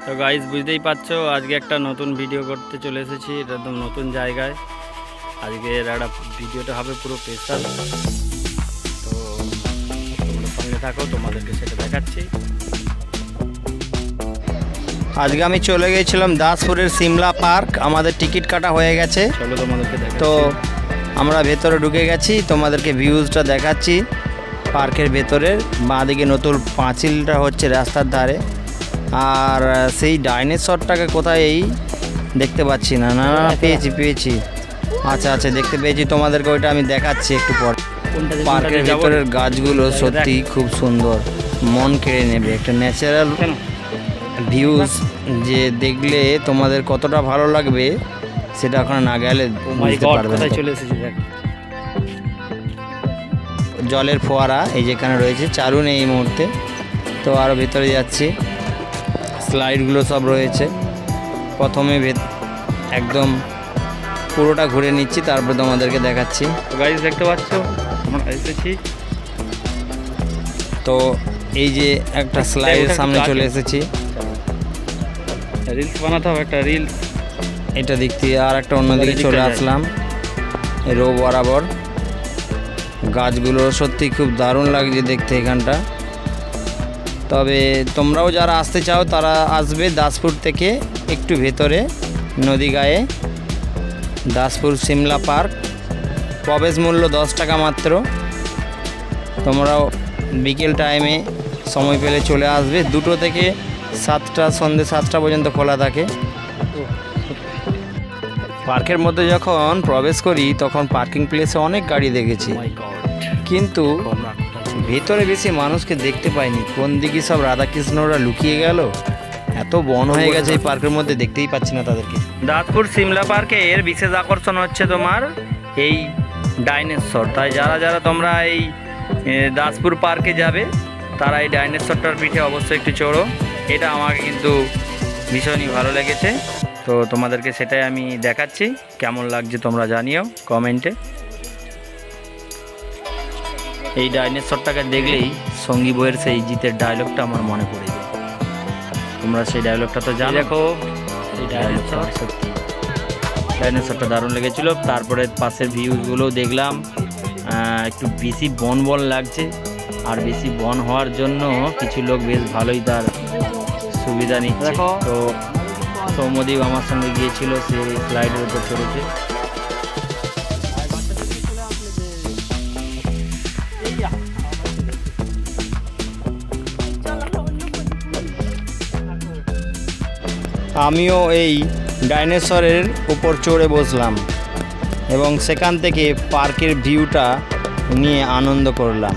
তো গাইস বুঝতেই পারছো আজকে একটা নতুন ভিডিও করতে চলে এসেছি। এটা একদম নতুন জায়গায় আজকে একটা ভিডিওটা হবে পুরো স্পেশাল। তো তোমরা সঙ্গে থাকো, তোমাদেরকে সেটা দেখাচ্ছি। আজকে আমি চলে গিয়েছিলাম দাসপুরের সিমলা পার্ক। আমাদের টিকিট কাটা হয়ে গেছে। চলো তোমাদেরকে দেখাচ্ছি। তো আমরা ভেতরে ঢুকে গেছি, তোমাদেরকে ভিউজটা দেখাচ্ছি পার্কের ভেতরের। বাঁদিকে নতুন পাঁচিলটা হচ্ছে রাস্তার ধারে। আর সেই ডাইনোসরটাকে কোথায় এই দেখতে পাচ্ছি না। না না পেয়েছি। আচ্ছা দেখতে পেয়েছি, তোমাদেরকে ওইটা আমি দেখাচ্ছি একটু পর। পার্কের ভেতরের গাছগুলো সত্যি খুব সুন্দর, মন কেড়ে নেবে। একটা ন্যাচারাল ভিউজ যে দেখলে তোমাদের কতটা ভালো লাগবে সেটা ওখানে না গেলে বুঝতে পারবে না। চলে এসেছি দেখ, জলের ফোয়ারা এই যেখানে রয়েছে, চালু নেই এই মুহূর্তে। তো আরও ভেতরে যাচ্ছি, স্লাইডগুলো সব রয়েছে। প্রথমে একদম পুরোটা ঘুরে নিচ্ছি, তারপর তোমাদেরকে দেখাচ্ছি। গাইস দেখতে পাচ্ছ আমরা এসেছি। তো এই যে একটা স্লাইডের সামনে চলে এসেছি। রিলস বানাতে হবে, একটা রিলস। এটা দেখতে আর একটা অন্যদিকে চলে আসলাম, রো বরাবর। গাছগুলো সত্যি খুব দারুণ লাগছে দেখতে এখানটা। তবে তোমরাও যারা আসতে চাও তারা আসবে দাসপুর থেকে একটু ভেতরে নদী গায়ে, দাসপুর সিমলা পার্ক। প্রবেশ মূল্য 10 টাকা মাত্র। তোমরাও বিকেল টাইমে সময় পেলে চলে আসবে। 2টো থেকে 7টা, সন্ধ্যে 7টা পর্যন্ত খোলা থাকে। পার্কের মধ্যে যখন প্রবেশ করি তখন পার্কিং প্লেসে অনেক গাড়ি দেখেছি, কিন্তু ভেতরে বেশি মানুষকে দেখতে পাইনি। কোন দিকে সব রাধাকৃষ্ণরা লুকিয়ে গেল, এত বন হয়ে গেছে এই পার্কের মধ্যে, দেখতেই পাচ্ছি না তাদেরকে। দাসপুর সিমলা পার্কে এর বিশেষ আকর্ষণ হচ্ছে তোমার এই ডাইনোসর। তাই যারা তোমরা এই দাসপুর পার্কে যাবে তারা এই ডাইনোসরটার পিঠে অবশ্যই একটু চড়ো। এটা আমাকে কিন্তু ভীষণই ভালো লেগেছে। তো তোমাদেরকে সেটাই আমি দেখাচ্ছি, কেমন লাগছে তোমরা জানিও কমেন্টে। এই ডাইনোসরটাকে দেখলেই সঙ্গী বইয়ের সেই জিতের ডায়লগটা আমার মনে পড়ে যায়। তোমরা সেই ডায়লগটা তো জানো। দেখো এই ডাইনোসর, সত্যি ডাইনোসরটা দারুণ লেগেছিলো। তারপরে পাশের ভিউজগুলোও দেখলাম, একটু বেশি বন লাগছে। আর বেশি বন হওয়ার জন্য কিছু লোক বেশ ভালোই তার সুবিধা নিচ্ছে। তো সৌম্যদীপ আমার সঙ্গে গিয়েছিল, সে স্লাইডের উপর চড়েছে। আমিও এই ডাইনোসরের উপর চড়ে বসলাম এবং সেখান থেকে পার্কের ভিউটা নিয়ে আনন্দ করলাম।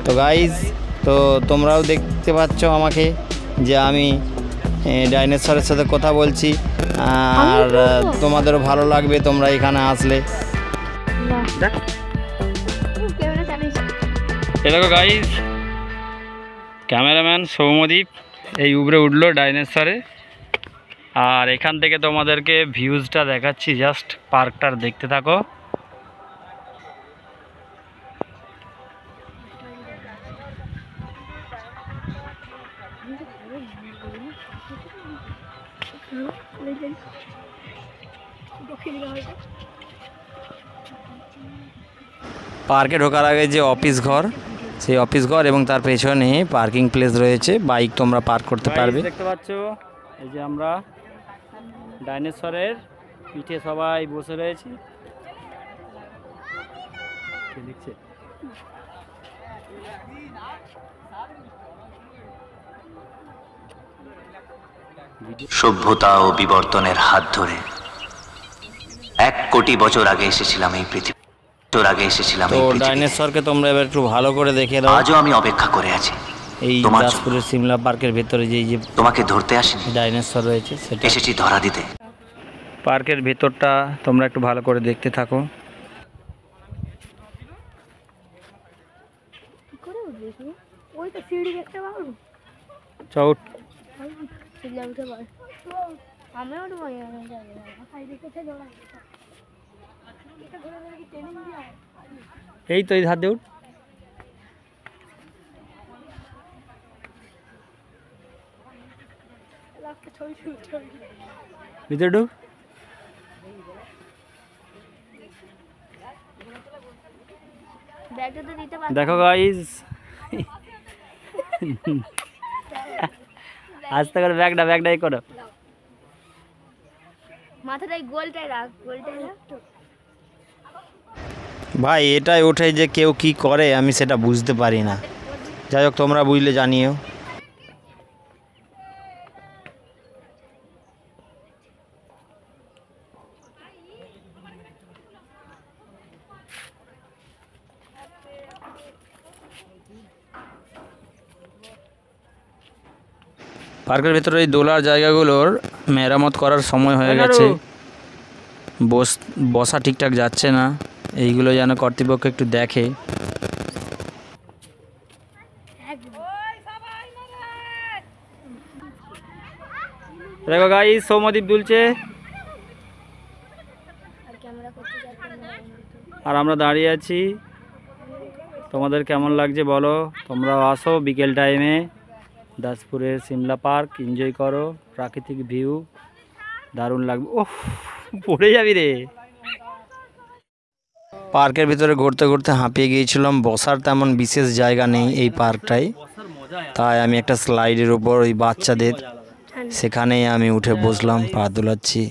তো গাইজ, তো তোমরাও দেখতে পাচ্ছ আমাকে যে আমি ডাইনোসরের সাথে কথা বলছি। আর তোমাদেরও ভালো লাগবে তোমরা এখানে আসলে। দেখো গাইজ, ক্যামেরাম্যান সৌম্যদীপ এই উপরে উঠলো ডাইনোসরে। আর এখান থেকে তোমাদেরকে ভিউজটা দেখাচ্ছি, জাস্ট পার্কটার দেখতে থাকো। পার্কে ঢোকার আগে যে অফিস ঘর, সেই অফিস ঘর এবং তার পেছনে পার্কিং প্লেস রয়েছে, বাইক তোমরা পার্ক করতে পারবে। দেখতে পাচ্ছ এই যে আমরা ডাইনোসরের পিঠে সবাই বসে রয়েছি। দেখছে সভ্যতা ও বিবর্তনের হাত ধরে 1 কোটি বছর আগে এসেছিলাম এই পৃথিবী। তো ডাইনোসরকে তোমরা এবার একটু ভালো করে দেখে দাও। আজও আমি অপেক্ষা করে আছি এই দাসপুরের সিমলা পার্কের ভেতরে যে তোমাকে ধরতে আসিনি, ডাইনোসর রয়েছে সেটা এসেছি ধরা দিতে। পার্কের ভেতরটা তোমরা একটু ভালো করে দেখতে থাকো। চৌট এই তো এই হাত দিয়ে উঠ। ভিতরে ঢুক। দেখো গাইস, আস্তে করে ব্যাগটাই করো। মাথাটাই গোলটাই রাখ, গোলটাই রাখ। ভাই এটাই ওঠে যে কেউ কি করে আমি সেটা বুঝতে পারি না। যাই হোক, তোমরা বুঝলে জানিও। পার্কের ভেতরে এই দোলার জায়গাগুলোর মেরামত করার সময় হয়ে গেছে। বসা ঠিকঠাক যাচ্ছে না, এইগুলো যেন কর্তৃপক্ষ একটু দেখে। দেখো গাইস, সৌম্যদীপ দুলছে আর আমরা দাঁড়িয়ে আছি। তোমাদের কেমন লাগছে বলো, তোমরাও আসো বিকেল টাইমে দাসপুরের সিমলা পার্ক, এনজয় করো, প্রাকৃতিক ভিউ দারুণ লাগবে। ওহ, পড়ে যাবি রে। পার্কের ভিতরে ঘুরতে ঘুরতে হাঁপিয়ে গিয়েছিলাম। বসার তেমন বিশেষ জায়গা নেই এই পার্কটায়, তাই আমি একটা স্লাইডের উপর ওই বাচ্চাদের সেখানেই আমি উঠে বসলাম, পা দোলাচ্ছি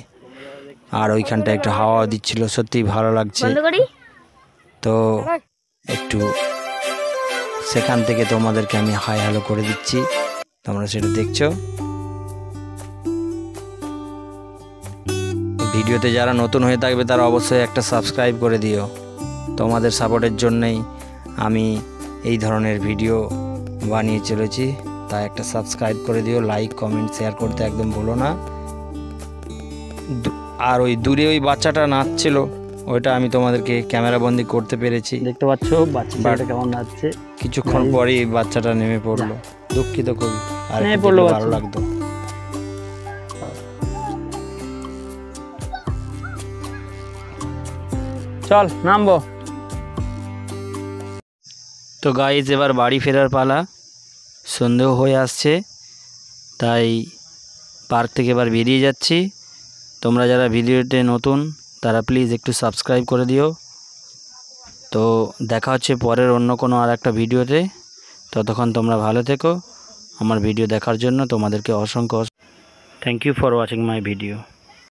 আর ওইখানটা একটু হাওয়া দিচ্ছিল, সত্যিই ভালো লাগছে। তো একটু সেখান থেকে তোমাদেরকে আমি হাই হ্যালো করে দিচ্ছি, তোমরা সেটা দেখছো। ভিডিওতে যারা নতুন হয়ে থাকবে তারা অবশ্যই একটা সাবস্ক্রাইব করে দিও। তোমাদের সাপোর্টের জন্যই আমি এই ধরনের ভিডিও বানিয়ে চলেছি, তাই একটা সাবস্ক্রাইব করে দিও, লাইক কমেন্ট শেয়ার করতে একদম ভুলো না। আর ওই দূরে ওই বাচ্চাটা নাচছিল, ওইটা আমি তোমাদেরকে ক্যামেরা বন্দি করতে পেরেছি, দেখতে পাচ্ছ বাচ্চাটা কেমন নাচছে। কিছুক্ষণ পরেই বাচ্চাটা নেমে পড়লো, দুঃখিত খুবই, আর নেমে একটু পড়লো দেখলে বাচ্চা। ভালো লাগতো। চল নামবো। তো গাইজ, এবার বাড়ি ফেরার পালা, সন্দেহ হয়ে আসছে, তাই পার্ক থেকে এবার বেরিয়ে যাচ্ছি। তোমরা যারা ভিডিওতে নতুন তারা প্লিজ একটু সাবস্ক্রাইব করে দিও। তো দেখা হচ্ছে পরের অন্য কোনো আর একটা ভিডিওতে। ততক্ষণ তোমরা ভালো থেকো। আমার ভিডিও দেখার জন্য তোমাদেরকে অসংখ্য thank you for watching my video.